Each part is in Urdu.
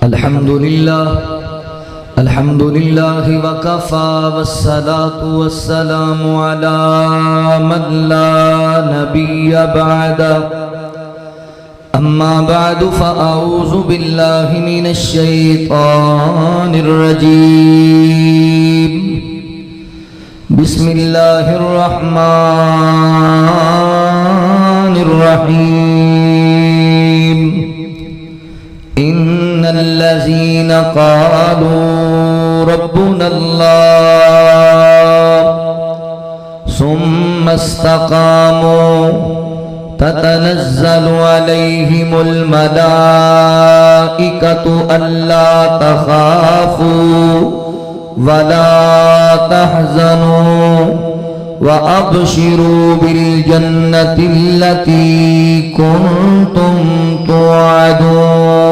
الحمد لله وكفى والصلاة والسلام على من لا نبي بعده أما بعد فأعوذ بالله من الشيطان الرجيم بسم الله الرحمن الرحيم إن الذين قالوا ربنا الله ثم استقاموا تتنزل عليهم الملائكة ألا تخافوا ولا تحزنوا وأبشروا بالجنة التي كنتم توعدون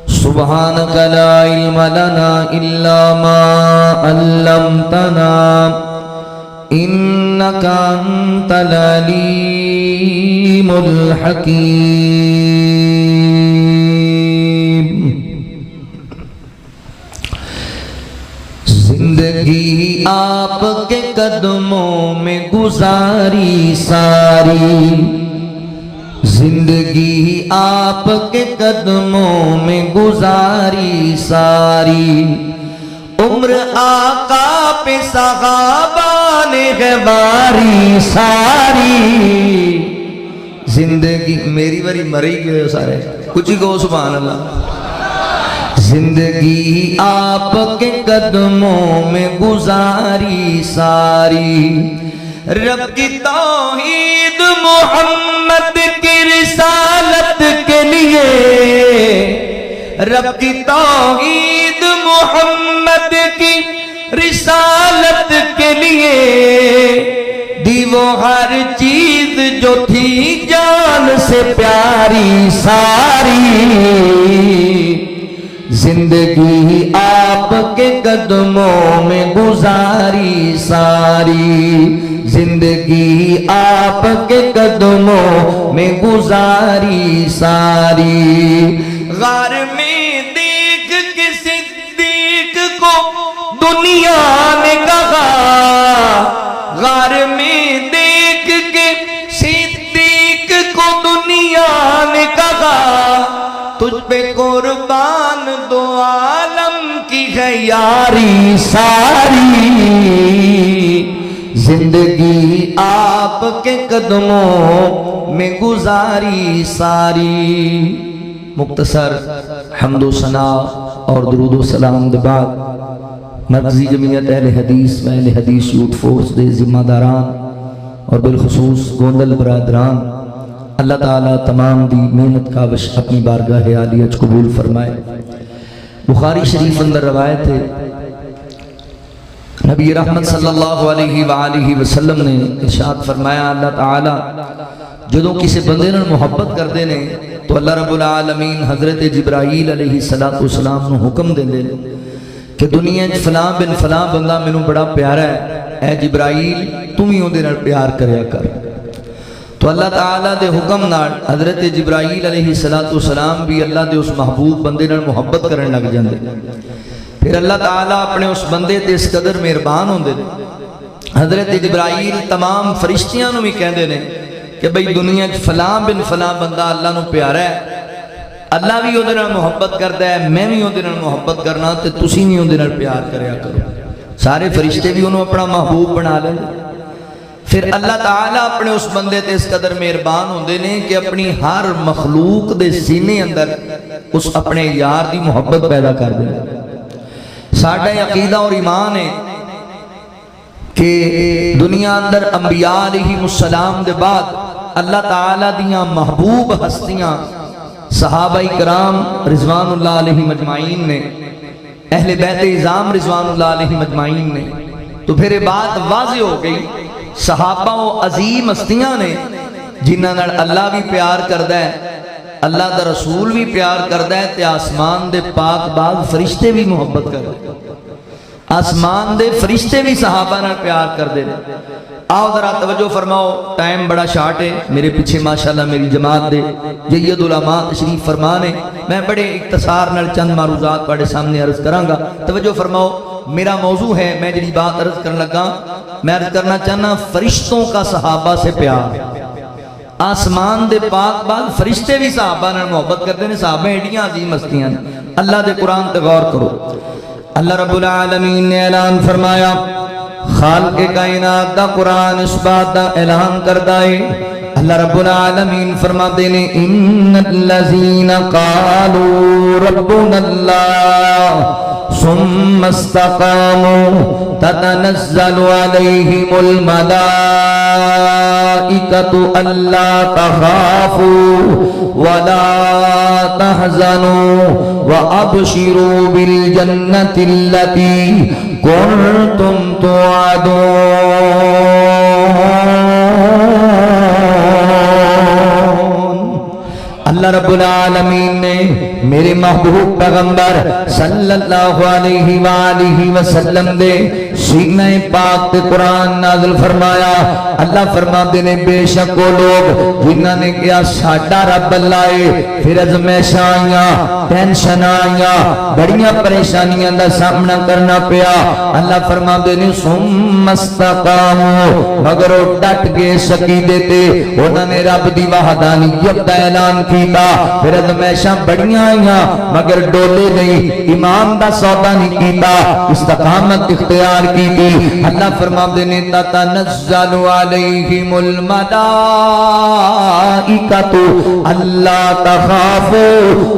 سبحانك لا علم لنا إلا ما علمتنا إنك أنت العليم الحكيم زندگی آپ کے قدموں میں گزاری ساری زندگی آپ کے قدموں میں گزاری ساری عمر آقا پہ صحابہ نے غباری ساری زندگی میری باری مری گئے سارے کچھ ہی کہو سبحان اللہ زندگی آپ کے قدموں میں گزاری ساری رب کی توحید محمد کی رسالت کے لیے رب کی توحید محمد کی رسالت کے لیے دی وہ ہر چیز جو تھی جان سے پیاری ساری زندگی آپ کے قدموں میں گزاری ساری زندگی آپ کے قدموں میں گزاری ساری غار میں دیکھ کے صدیق کو دنیا نے کہا غار میں دیکھ کے صدیق کو دنیا نے کہا تجھ پہ قربان دو عالم کی ہے یاری ساری زندگی آپ کے قدموں میں گزاری ساری مختصر حمد و ثنا اور درود و سلام دے بعد مرکزی جمعیت اہل حدیث و اہل حدیث یوتھ فورس دے ذمہ داران اور بالخصوص گوندل برادران اللہ تعالیٰ تمام دی محنت کاوش اپنی بارگاہ عالیہ قبول فرمائے بخاری شریف اندر روایت ہے نبی رحمت صلی اللہ علیہ وآلہ وسلم نے ارشاد فرمایا اللہ تعالیٰ جدوں کسی بندے نے محبت کر دینے تو اللہ رب العالمین حضرت جبرائیل علیہ السلام نے حکم دے دے کہ دنیا فلاں بن فلاں بندہ میں بڑا پیارا ہے اے جبرائیل تم ہی اندے نال پیار کریا کر تو اللہ تعالیٰ دے حکم نال حضرت جبرائیل علیہ السلام بھی اللہ دے اس محبوب بندے نال محبت کرنے لگ جاندے پھر اللہ تعالیٰ اپنے اس بندے تے اس قدر مہربان ہوندے حضرت جبرائیل تمام فرشتیاں نو بھی کہندے نے کہ بھئی دنیا فلاں بن فلاں بندہ اللہ نو پیارا ہے اللہ بھی اودے نال محبت کردا ہے میں بھی اودے نال محبت کرنا تے تسی بھی اودے نال پیار کریا کرو سارے فرشتے بھی انہوں اپنا محبوب بنا لیں پھر اللہ تعالیٰ اپنے اس بندے تے اس قدر مہربان ہوندے نے کہ اپنی ہر مخلوق دے سینے اندر اس اپنے یار دی محبت پیدا کر دے ساڈا عقیدہ اور ایمان ہے کہ دنیا اندر انبیاء علیہ السلام دے بعد اللہ تعالیٰ دیاں محبوب ہستیاں صحابہ کرام رضوان اللہ علیہ مجمعین نے اہل بیت اعظام رضوان اللہ علیہ مجمعین نے تو پھر یہ بات واضح ہو گئی صحابہ و عظیم ہستیاں نے جنہاں نال اللہ بھی پیار کردا ہے اللہ دا رسول بھی پیار کردا ہے تے آسمان دے پاک باز فرشتے بھی محبت کردے آسمان دے فرشتے بھی صحابہ نال پیار کردے آؤ ذرا توجہ فرماؤ، ٹائم بڑا شارٹ ہے، میرے پیچھے ماشاءاللہ میری جماعت دے جید علماء تشریف فرمان ہے، میں بڑے اختصار نال چند معروضات پاڑے سامنے عرض کراں گا۔ توجہ فرماؤ، میرا موضوع ہے، میں جڑی بات عرض کرنے لگا، میں عرض کرنا چاہنا فرشتوں کا صحابہ سے پیار۔ آسمان دے پاک بعد فرشتے بھی صحابہ نے محبت کرتے ہیں، صحابہ ایڈیاں عظیم ہستیاں ہیں۔ اللہ دے قرآن تے غور کرو، اللہ رب العالمین نے اعلان فرمایا، خالق کائنات دا قرآن اس بات دا اعلان کردا ہے، اللہ رب العالمین فرماتے ہیں ان الذین قالوا ربنا اللہ ثم استقاموا تتنزل علیہم الملائکۃ الا تخافوا ولا تحزنوا وابشروا بالجنۃ التي کنتم توعدون۔ اللہ رب العالمین نے میرے محبوب پیغمبر صلی اللہ علیہ وآلہ وسلم دے سینہ پاک تے قرآن نازل فرمایا۔ اللہ فرماتے نے بے شک وہ لوگ جنہاں نے کیا ساڈا رب اللہ ہے، پھر ازمیشاں آئیاں، ٹینشن آئیاں، بڑیاں پریشانیاں دا سامنا کرنا پیا، اللہ فرماتے نے ثم استقاموا، مگر وہ ڈٹ گئے عقیدے تے، انہوں نے رب دی وحدانیت دا اعلان کیتا، پھر ازمیشاں بڑیاں آئیاں مگر ڈولے نہیں، ایمان دا سودا نہیں کیتا، استقامت اختیار کی تھی۔ اللہ فرماتے نے تتنزل علیہم الملائکۃ اللہ تخافوا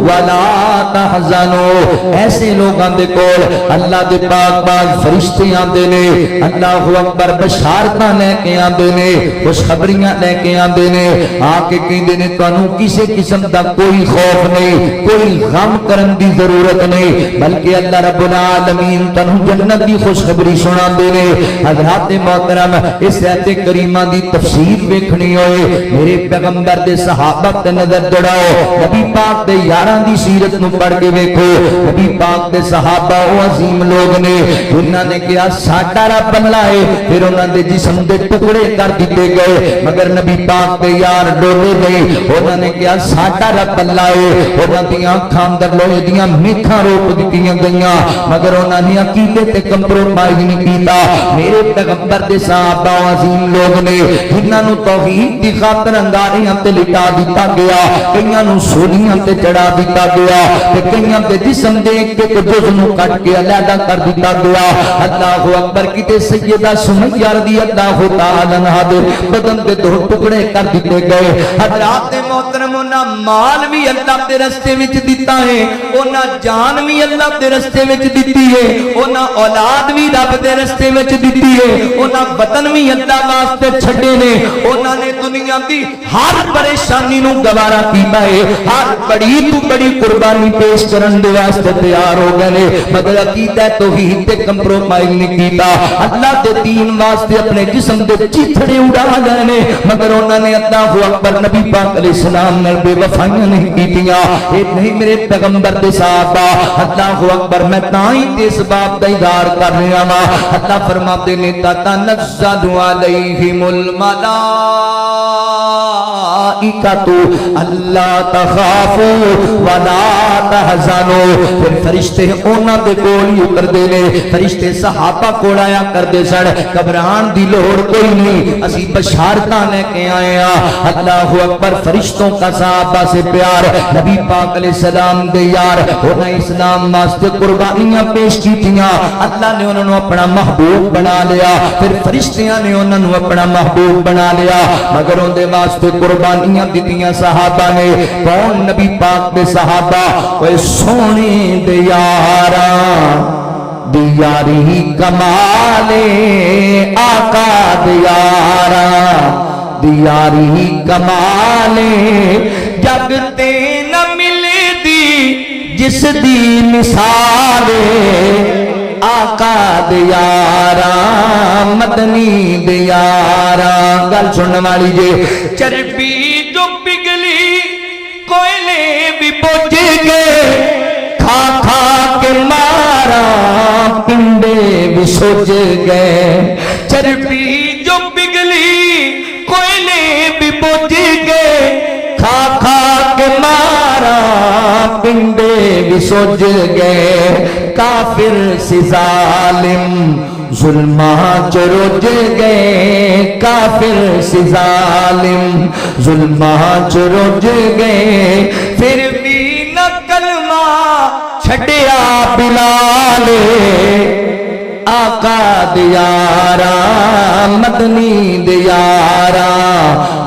ولا تحزنوا، ایسے لوگاں دے کول اللہ دے پاک پاک فرشتے آندے نے، اللہ اکبر بشارتاں لے کے آندے نے، خوشخبریاں لے کے آندے نے، آ کے کہندے نے تانوں کسے قسم دا کوئی خوف نہیں، کوئی غم کرن دی ضرورت نہیں، بلکہ اللہ رب العالمین تانوں جنت دی خوشخبری سنا دے نے۔ حضرات محترم اس آیت کریمہ دی تفسیر ویکھنی ہوئے، میرے پیغمبر دے صحابہ تے نظر دوڑاؤ، نبی پاک دے یاراں دی سیرت نو پڑھ کے ویکھو، نبی پاک دے صحابہ او عظیم لوگ نے جنہاں نے کیا ساڈا رب اللہ ہے، پھر انہاں دے جسم دے ٹکڑے کر دیتے گئے، مگر نبی پاک دے یار ڈولے نہیں، انہاں نے کیا ساڈا رب اللہ ہے، انہاں دی آنکھاں اندر لوہے دیاں میکھاں روپ دتیاں گئیاں، مگر انہاں نے عقیدے تے کمپرومائز نہیں کیتا۔ میرے پیغمبر دے صحابہ عظیم لوگ نے جنہاں نو توحید دی خاطر انگاریاں تے لٹا دیتا گیا، کئیاں نو سولیاں تے چڑھا دیتا گیا، تے کئیاں دے جسم دے ایک جز نو کٹ کے علیحدہ کر دیتا گیا۔ اللہ اکبر، کتے سیدہ سمیہ رضی اللہ تعالی عنہا دے بدن دے دو ٹکڑے کر دیتے گئے۔ حضرات محترم، انہاں مال بھی اللہ دے رستے وچ دیتا ہے، انہاں جان بھی اللہ دے رستے وچ دیتی ہے، انہاں اولاد بھی رب دے رستے وچ دیتی ہے، انہاں وطن بھی اللہ واسطے چھڈے نے، انہاں نے دنیا دی ہر پریشانی نو گوارا کیتا ہے، ہر بڑی تو بڑی قربانی پیش کرن دے واسطے تیار ہو گئے نے، مگر عقیدہ توحید تے کمپرومائز نہیں کیتا۔ اللہ دے دین واسطے اپنے جسم دے چیتھڑے اڑا گئے نے، مگر انہاں نے اللہ اکبر نبی پاک علیہ السلام نال بے وفائیاں نہیں کیتیاں۔ اے نہیں میرے پیغمبر دے صحابہ، اللہ اکبر، میں تائیں اس بات دا اظہار کر رہا ہاں۔ اللہ فرماتے نے تتنزل علیہم الملائکۃ اللہ تخافوا ولا تحزنوا، پھر فرشتے انہاں دے کول ہی اتردے نے، فرشتے صحابہ کول آیا کردے سن، گھبران دی لوڑ کوئی نہیں، اسی بشارتاں لے کے آئے ہاں۔ اللہ اکبر، فرشتوں کا صحابہ سے پیار، نبی پاک علیہ السلام دے یار، انہاں اسلام واسطے قربانیاں پیش کیتیاں، اللہ نے انہوں نے اپنا محبوب بنا لیا، پھر فرشتیاں نے انہوں نے اپنا محبوب بنا لیا، مگر ان دے واسطے قربانیاں دیتیاں صحابہ نے۔ کون؟ نبی پاک دے صحابہ، وہ سونے دے یاراں دیاری کمالے آقا دیاراں دیاری کمالے جگتے نہ ملے دی جس دی مثال آقا دیاراں مدنی دیاراں۔ گل سننے والی جے، چربی جو پگھلی کوئلے بھی بجھ گئے، کھا کھا کے مارا پنڈے بھی سج گئے، چربی جو پگھلی بھی سوج گئے کافر سے ظالم ظلمات رج گئے کافر سے ظالم ظلمات رج گئے پھر بھی نہ کلمہ چھڈیا بلال آقا دیارا مدنی دیارا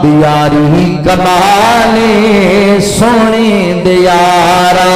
دیاری کمالے سونے دیارا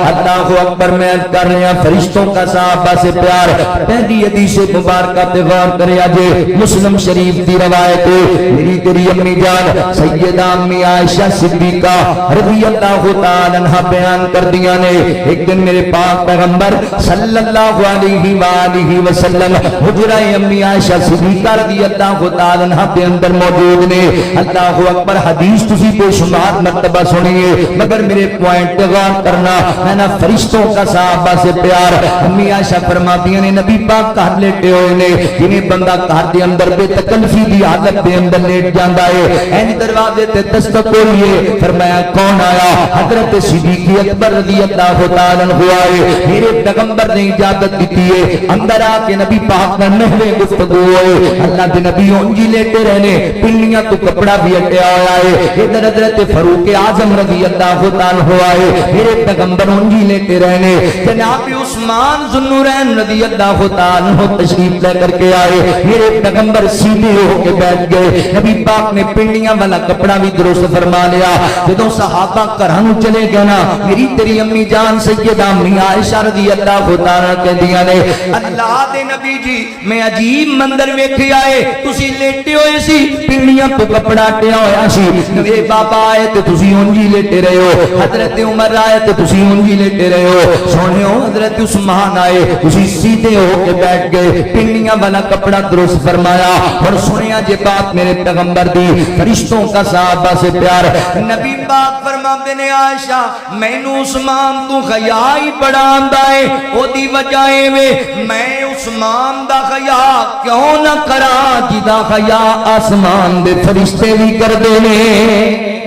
اللہ اکبر میں کر رہے ہیں فرشتوں کا صحابہ سے پیار پہلی حدیث مبارکہ پہ غور کرے آجے مسلم شریف دی روایت میری تیری امی جان سیدہ امی عائشہ صدیقہ رضی اللہ تعالی عنہ بیان کر دیا نے ایک دن میرے پاک پیغمبر صلی اللہ علیہ وآلہ وسلم حجرہ امی عائشہ صدیقہ رضی اللہ تعالی عنہ کے اندر موجود نے اللہ اکبر حدیث تسی بے شمار مرتبہ سنیے مگر میرے پوائنٹ غور کرنا میں نا فرشتوں کا صحابہ سے پیار امی عائشہ فرماتی ہیں نبی پاک گھر لیٹے ہوئے نے جنہیں بندہ گھر دے اندر بے تکلفی دی حالت دے اندر لیٹ جاندا ہے این دروازے تے دستک ہوئی فرمایا کون آیا حضرت صدیق اکبر رضی اللہ تعالی عنہ آئے میرے پیغمبر نے اجازت دی ہے اندر آ کے نبی پاک میں محو گفتگو ہوئے اللہ کے نبی اونجی لیٹے رہنے پنیاں تو کپڑا بھی ہٹیا ہوا ہے ادھر حضرت فاروق اعظم رضی اللہ تعالی عنہ آئے میرے پیغمبر اونجی لیٹے رہنے جناب عثمان ذوالنورین رضی اللہ تعالی عنہ تشریف لے کر کے آئے میرے پیغمبر سیدھے ہو کے بیٹھ گئے نبی پاک نے پنیاں والا کپڑا بھی درست فرما لیا جدوں صحابہ گھراں چلے گئے نا میری تیری امی جان سیدہ امی عائشہ رضی اللہ تعالی کہندیاں نے اللہ دے نبی جی میں عجیب مندر ویکھے آئے تسی لیٹے ہوئے سی پنیاں تو کپڑا ٹیا ہویا سی میرے بابا آئے تے تسی اونجی لیٹے رہے ہو حضرت عمر آئے تے تسی اونجی لیٹے رہے ہو سونے ہو حضرت عثمان آئے تسی سیدھے ہو کے بیٹھ گئے پنیاں والا کپڑا درست فرمایا اور سنیا جے بات میرے پیغمبر دی فرشتوں کا صحابہ سے پیار نبی پاک فرماتے نے عائشہ مینوں عثمان تو حیا ہی بڑا آندا ہے او دی وجہ میں عثمان دا حیا کیوں نہ کرا جدا حیا آسمان دے فرشتے بھی کر دے نے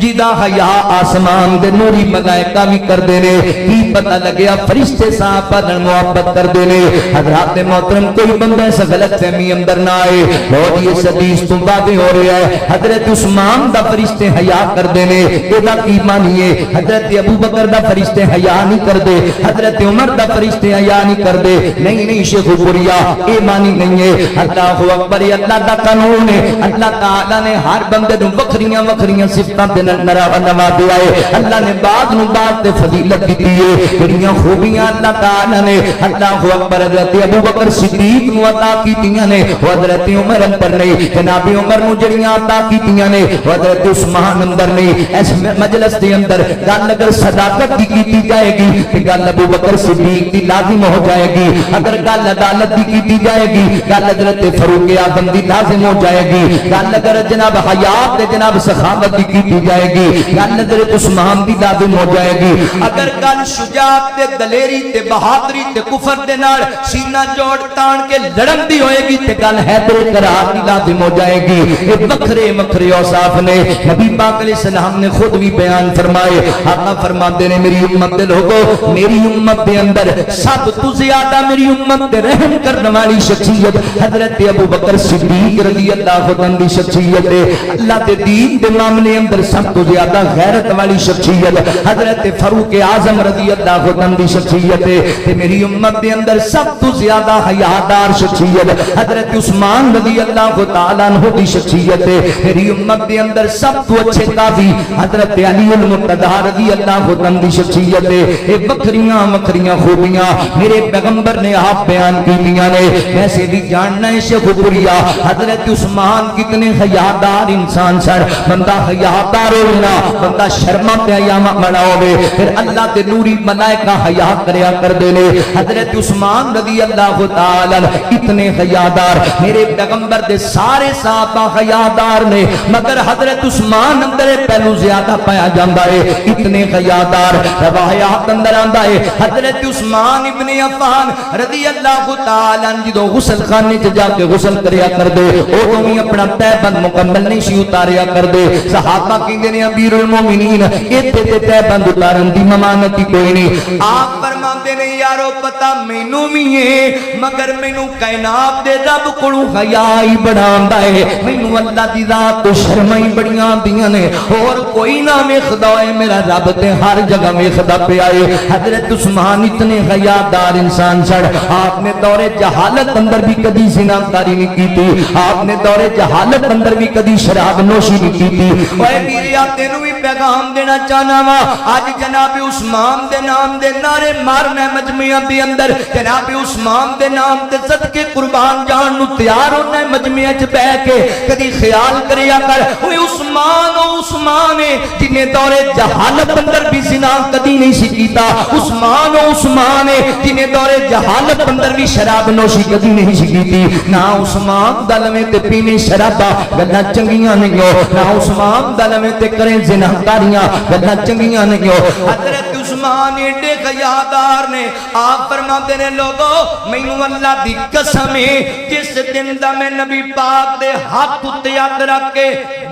جدا حیا آسمان دے نوری ملائکہ بھی کر دینے کی پتہ لگیا فرشتے صحابہ نال محبت کر دینے حضرات محترم کوئی بندہ ایسا غلط فہمی اندر نہ آئے بہت یہ حدیث تو واضح ہو رہا ہے حضرت عثمان دا فرشتے حیا کر دینے ادا کی مانیے حضرت ابو بکر دا فرشتے حیا نہیں کر دے حضرت عمر دا فرشتے حیا نہیں کر دے نہیں شیخ پوریا اے مانی نہیں ہے اللہ اکبر اللہ دا قانون ہے اللہ تعالی نے ہر بندے نو وکھریاں وکھریاں صفتاں نوازے آئے اللہ نے بعد نو بعد تے فضیلت دیتی ہے جڑیاں خوبیاں اللہ تعالی نے اللہ اکبر حضرت ابو بکر صدیق نو عطا کیتیاں نے حضرت عمر اندر نہیں جناب عمر نو جڑیاں عطا کیتیاں نے حضرت عثمان اندر نہیں اس مجلس دے اندر گل اگر صداقت کی کیتی جائے گی تے گل ابو بکر صدیق دی لازم ہو جائے گی اگر گل عدالت کی کیتی جائے گی گل حضرت فاروق اعظم دی لازم ہو جائے گی گل اگر جناب حیات تے جناب سخاوت کی کیتی جائے گی گل حضرت عثمان دی لازم ہو جائے گی اگر گل شجاعت تے دلیری تے بہادری تے کفر دے نال سینہ جوڑ تان کے لڑن دی ہوئے گی تے گل حیدر قرار دی لازم ہو جائے گی یہ وکھرے وکھرے اوصاف نے نبی پاک علیہ السلام نے خود بھی بیان فرمائے آقا فرماتے نے میری امت دے لوگو میری امت دے اندر سب تو زیادہ میری امت دے رحم کرنے والی شخصیت حضرت ابو بکر صدیق رضی اللہ عنہ دی شخصیت ہے اللہ دے دین دے معاملے اندر سب تو زیادہ غیرت والی شخصیت حضرت فاروق اعظم رضی اللہ عنہ دی شخصیت ہے تے میری امت دے اندر سب تو زیادہ حیادار شخصیت حضرت عثمان رضی اللہ تعالی عنہ دی شخصیت ہے میری امت دے اندر سب تو اچھے قاضی حضرت علی المرتضی رضی اللہ عنہ دی شخصیت ہے یہ وکھریاں وکھریاں خوبیاں میرے پیغمبر نے آپ بیان کی دیا نے ویسے بھی جاننا ہے شیخ پوریا حضرت عثمان کتنے حیادار انسان سر بندہ حیادار ہونا بندہ شرما پہ حیامہ بنا ہوئے پھر اللہ تے نوری ملائکہ حیا کریا کر دینے حضرت عثمان رضی اللہ تعالی اتنے حیادار میرے پیغمبر دے سارے صحابہ حیادار نے مگر حضرت عثمان اندر پہلو زیادہ پایا جاندہ ہے اتنے حیادار روایات اندر آندہ ہے حضرت عثمان ابن عفان رضی اللہ تعالی جدو غسل خانے سے جا کے غسل کریا کر دے او تمہیں اپنا تیبند مکمل نہیں سی اتاریا کر دے صحابہ کی کہندے نے امیر المومنین ایتھے تے تے بند اتارن دی ممانت ہی کوئی نہیں. آپ فرماندے نے یارو پتہ مینوں وی ہے مگر مینوں کائنات دے رب کولوں حیا ہی بڑا آندا ہے. مینوں اللہ دی ذات تو شرم ہی بڑیاں آندیاں نے اور کوئی نہ ویکھدا ہے میرا رب تے ہر جگہ ویکھدا پیا ہے. حضرت عثمان اتنے حیادار انسان سن. آپ نے دور جہالت اندر بھی کدی زنا کاری نہیں کی تھی. آپ نے دور جہالت اندر بھی کدی شراب نوشی نہیں کی تھی. اوے میریا تینوں بھی پیغام دینا چاہنا وا اج جناب عثمان دے نام دے نعرے مارنا مجمع دے اندر جناب عثمان دے نام تے صدقے قربان جان نو تیار ہونا ہے مجمع وچ بیٹھ کے. کدی خیال کریا کر اوے عثمان او عثمان ہے جنے دور جہالت اندر بھی زنا کدی نہیں سی کیتا. عثمان او عثمان ہے جنے دور جہالت اندر بھی شراب نوشی کدی نہیں سی کیتی. نہ عثمان دلویں تے پینے شرابا گلاں چنگیاں نہیں ہو نہ عثمان دلویں تے کریں زناکاریاں گلاں چنگیاں نہیں ہو. حضرت عثمان ایڈے حیادار نے. آپ فرماتے نے لوگو مینوں اللہ دی قسم ہے جس دن دا میں نبی پاک دے ہاتھ تے ہاتھ رکھ کے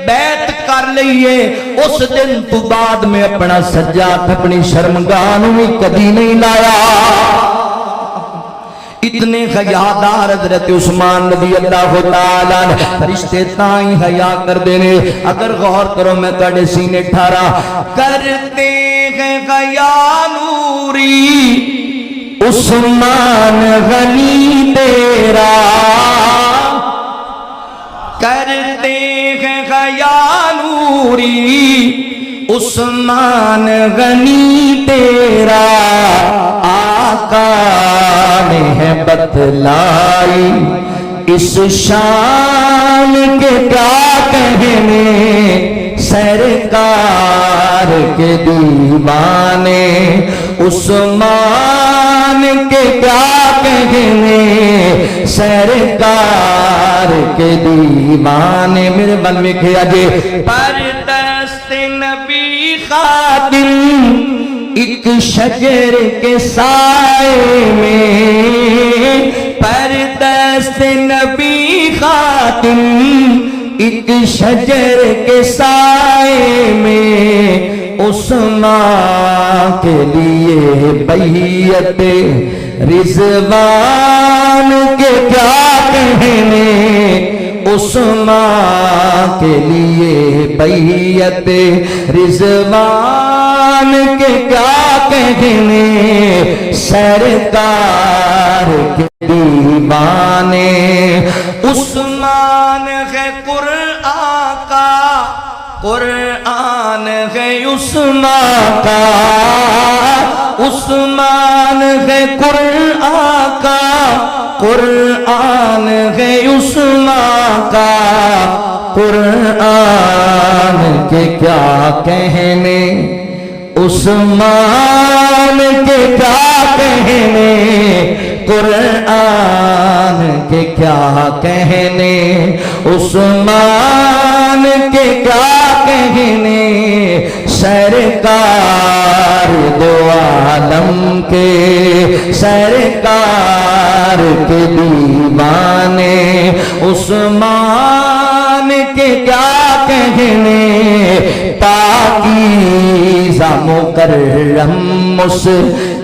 بیعت کر لئیے اس دن تو بعد میں اپنا سجاد اپنی شرمگاہ نو کبھی نہیں لایا. اتنے حیادار حضرت عثمان رضی اللہ تعالیٰ نے. فرشتے تائیں حیا کر دینے. اگر غور کرو میں تڑے سینے ٹھارا کرتے ہیں حیا نوری عثمان غنی تیرا کرتے ہیں حیا نوری عثمان غنی تیرا. آقا نے ہے بتلائی اس شان کے کیا کہنے سرکار کے دیوانے عثمان کے کیا کہنے سرکار کے دیوانے. میرے بل میں کیا جے پر دست نبی خادم ایک شجر کے سائے میں پر دست نبی خاتم ایک شجر کے سائے میں عثمان کے لیے بیعت رضوان کے کیا کہنے عثمان کے لیے بیعت رضوان کے کیا کہنے سرکار کے دیوانے. عثمان ہے قرآن کا قرآن ہے عثمان کا عثمان ہے قرآن کا قرآن ہے عثمان کا. قرآن کے کیا کہنے عثمان کے کیا کہنے قرآن کے کیا کہنے عثمان کے کیا کہنے سرکار دو عالم کے سرکار کے دیوانے عثمان کے کیا کہنے پاکیزہ مکرم اس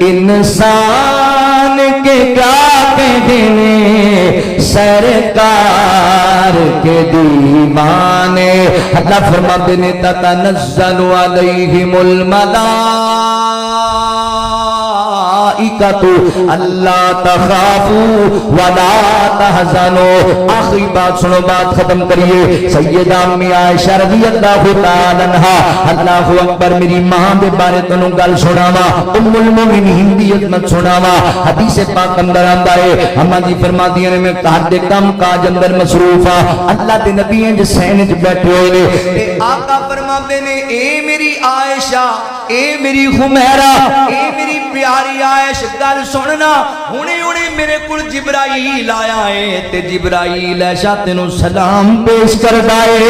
انسان کے کیا کہنے سرکار کے دیوانے. اللہ فرماتے نے تتنزل علیہم اللہ تخافوا ولا تحزنوا. آخری بات سنو بات ختم کریے. سیدہ امی عائشہ رضی اللہ تعالی عنہا اللہ اکبر میری ماں دے بارے تنوں گل سناوا ام المومنین دی عظمت سناوا. حدیث پاک اندر آندا ہے اما جی فرماتی ہیں میں گھر دے کام کاج اندر مصروف ہاں اللہ دے نبی ہیں جس سین وچ بیٹھے ہوئے نے تے آقا فرماتے نے اے میری عائشہ اے میری خمیرہ اے میری پیاری عائش گل سننا ہونے ہونے میرے کل جبرائیل آیا ہے تے جبرائیل ایشا تینوں سلام پیش کر دائے.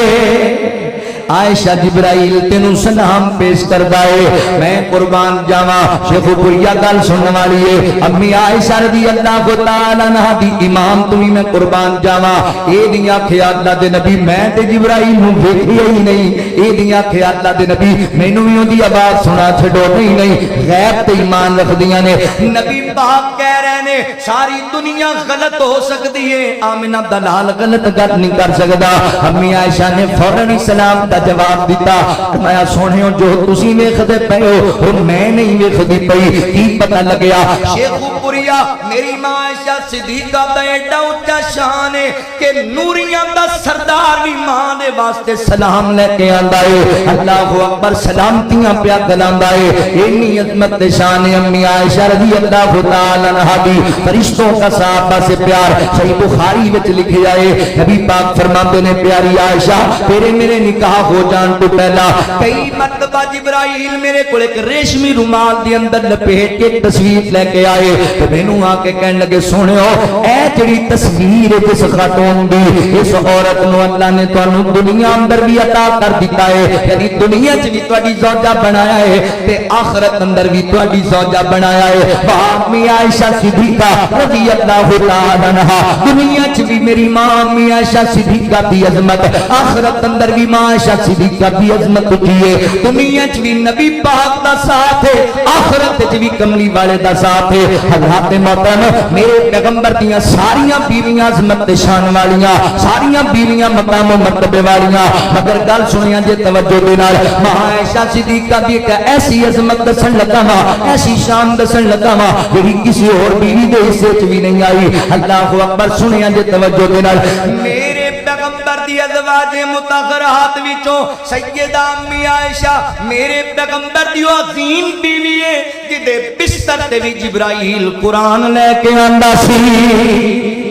عائشہ جبرائیل تینوں سلام پیش کردا ہے میں قربان جاواں شیخ پوریا گل سنن والی ہے امی عائشہ رضی اللہ تعالی عنہ دی امام تمی میں قربان جاواں اے دیاں خیالات دے نبی میں تے جبرائیل نوں ویکھیا ہی نہیں اے دیاں خیالات دے نبی مینوں وی اون دی آواز سنا چھڈو نہیں غیب تے ایمان رکھدیاں نے نبی پاک کہہ رہے نے ساری دنیا غلط ہو سکتی ہے آمنہ دلال غلط گل نہیں کر سکدا امی عائشہ نے فوراً سلام دا جواب دیتا میں سونیو جو تسی ویکھدے پئے ہو میں نہیں ویکھدی پئی کی پتہ لگیا شیخ پوریا میری ماں عائشہ صدیقہ دا ایڈا اونچا شان ہے کہ نوریاں دا سردار بھی ماں دے واسطے سلام لے کے آندا ہے اللہ اکبر سلامتیاں پیا گلاندا ہے اتنی عظمت شان امی عائشہ رضی اللہ تعالی عنہا دی فرشتوں کا صحابہ سے پیار صحیح بخاری وچ لکھیا ہے نبی پاک فرماتے نے پیاری عائشہ تیرے میرے نکاح ہو جان تو پہلا کئی مرتبہ جبرائیل میرے کول ایک ریشمی رومال دی اندر لپیٹ کے تصویر لے کے آئے تو مینوں آ کے کہن لگے سونیو اے جڑی تصویر ہے جس خاتون دی اس عورت نو اللہ نے تانوں دنیا اندر بھی عطا کر دیتا ہے یعنی دنیا وچ بھی تہاڈی زوجہ بنایا ہے تے آخرت اندر بھی تہاڈی زوجہ بنایا ہے امی عائشہ صدیقہ رضی اللہ تعالی عنہا دنیا وچ بھی میری ماں امی عائشہ صدیقہ دی عظمت آخرت اندر بھی ماں عائشہ صدیقہ دی عظمت کی ہے دنیا وچ بھی نبی پاک دا ساتھ ہے آخرت وچ بھی کملی والے دا ساتھ ہے حضرات محترم میرے پیغمبر دیاں ساریاں بیویاں عظمت شان والیاں ساریاں بیویاں مقام و مرتبے والیاں مگر گل سنیاں جے توجہ دے نال ماں عائشہ صدیقہ دی ایک ایسی عظمت دسن لگا ہاں ایسی شان دسن لگا ہاں جڑی کسی اور بیوی دے حصے وچ بھی نہیں آئی اللہ اکبر سنیاں جے توجہ دے نال میرے پیغمبر دی ازواج مطہرات وچوں سیدہ امی عائشہ میرے پیغمبر دی عظیم بیوی ہے جدے بستر تے بھی جبرائیل قرآن لے کے آندا سی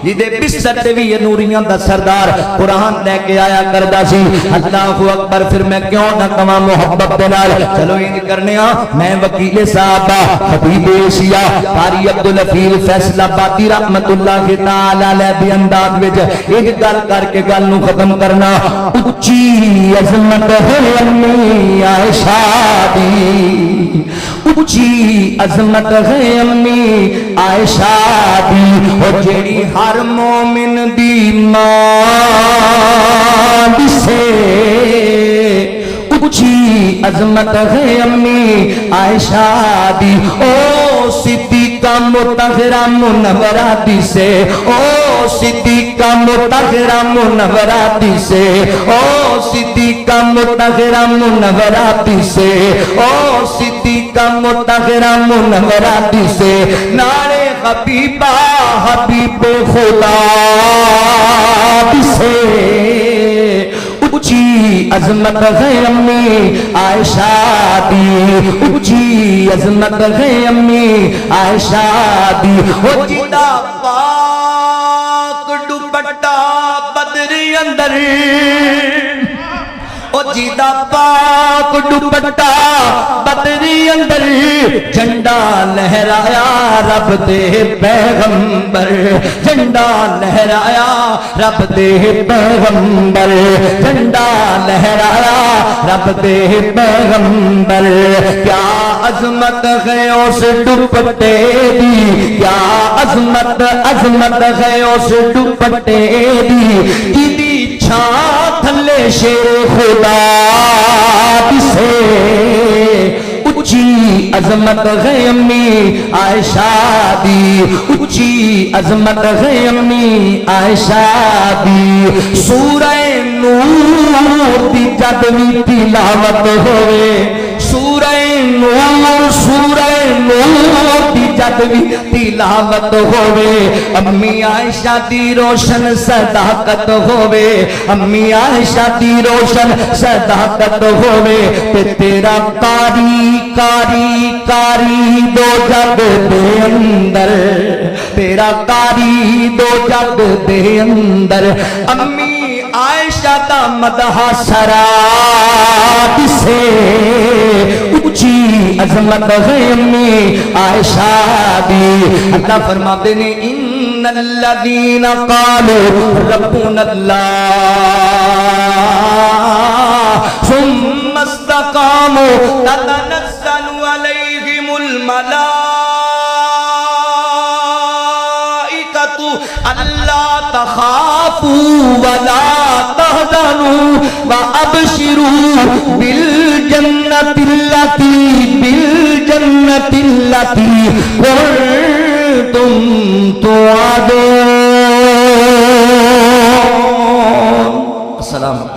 جدے بستر تے بھی یہ نوریاں دا سردار قرآن لے کے آیا کردا سی اللہ اکبر پھر میں کیوں نہ کہاں محبت دے نال چلو یہ کرنے میں وکیل صاحب حبیب ایشیا قاری عبدالحفیظ فیصل آبادی رحمت اللہ تعالی علیہ دی انداز وچ ایک گل کر کے گل نو ختم کرنا اونچی عظمت ہے امی عائشہ دی اونچی عظمت ہے امی عائشہ دی او جیڑی ہر مومن دی ماں سے اونچی عظمت ہے امی عائشہ دی او صدیقہ مطہرہ منورہ دی سے او صدیقہ مطہرہ منورہ دی سے او صدیقہ مطہرہ منورہ دی سے او صدیقہ مطہرہ منورہ دی سے نعرے حبیبہ حبیب خدا دی سے اونچی عظمت ہے امی عائشہ دی اونچی عظمت ہے امی عائشہ دی او جدا پاک دوپٹہ بدری اندر او جدا پاک دوپٹہ بدری اندر جھنڈا لہرایا رب دے پیغمبر جھنڈا لہرایا رب دے پیغمبر جھنڈا لہرایا رب دے پیغمبر کیا عظمت ہے اس دوپٹے دی کیا عظمت ہے اس دوپٹے دی چھاں تھلے شیر خدا سے اونچی عظمت ہے امی عائشہ دی اونچی عظمت ہے امی عائشہ دی سورہ نور دی جد بھی تلاوت ہوئے سورہ نور دی جد بھی تلاوت ہوئے امی عائشہ دی روشن صداقت ہوئے امی عائشہ دی روشن صداقت ہوئے تے تیرا کاری دو جگ دے اندر تیرا کاری دو جگ دے اندر امی عائشہ دا مدح سرات سے اونچی عظمت ہے امی عائشہ دی اللہ فرماتے نے ان الذین قالوا ربنا اللہ ثم استقاموا تتنزل عليهم الملائكة ألا تخافوا ولا تحزنوا وأبشروا بالجنة التي كنتم توعدون. السلام